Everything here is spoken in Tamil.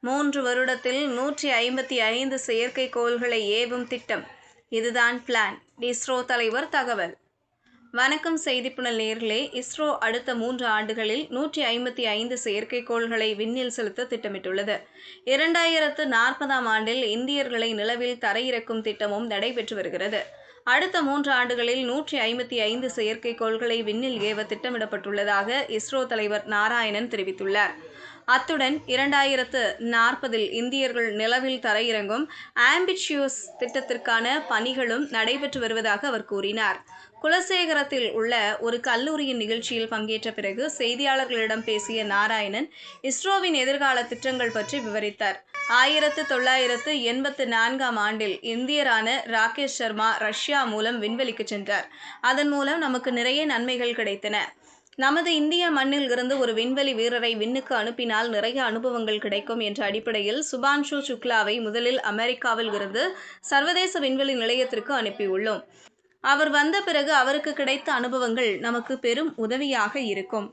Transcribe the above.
3 வருடத்தில் 155 செயற்கைக்கோள்களை ஏவும் திட்டம். இதுதான் பிளான். இஸ்ரோ தலைவர் தகவல். வணக்கம் செய்திப்புணல் நேயர்களே. இஸ்ரோ அடுத்த 3 ஆண்டுகளில் 155 செயற்கைக்கோள்களை விண்ணில் செலுத்த திட்டமிட்டுள்ளது. 2040ஆம் ஆண்டில் இந்தியர்களை நிலவில் தரையிறக்கும் திட்டமும் நடைபெற்று வருகிறது. அடுத்த 3 ஆண்டுகளில் 155 செயற்கைக்கோள்களை விண்ணில் ஏவ திட்டமிடப்பட்டுள்ளதாக இஸ்ரோ தலைவர் நாராயணன் தெரிவித்துள்ளார். அத்துடன் 2040இல் இந்தியர்கள் நிலவில் தரையிறங்கும் ஆம்பிஷியஸ் திட்டத்திற்கான பணிகளும் நடைபெற்று வருவதாக அவர் கூறினார். குலசேகரத்தில் உள்ள ஒரு கல்லூரியின் நிகழ்ச்சியில் பங்கேற்ற பிறகு செய்தியாளர்களிடம் பேசிய நாராயணன் இஸ்ரோவின் எதிர்கால திட்டங்கள் பற்றி விவரித்தார். 1984ஆம் ஆண்டில் இந்தியரான ராகேஷ் சர்மா ரஷ்யா மூலம் விண்வெளிக்கு சென்றார். அதன் மூலம் நமக்கு நிறைய நன்மைகள் கிடைத்தன. நமது இந்திய மண்ணில் இருந்து ஒரு விண்வெளி வீரரை விண்ணுக்கு அனுப்பினால் நிறைய அனுபவங்கள் கிடைக்கும் என்ற அடிப்படையில் சுபான்ஷு சுக்லாவை முதலில் அமெரிக்காவில் இருந்து சர்வதேச விண்வெளி நிலையத்திற்கு அனுப்பியுள்ளோம். அவர் வந்த பிறகு அவருக்கு கிடைத்த அனுபவங்கள் நமக்கு பெரும் உதவியாக இருக்கும்.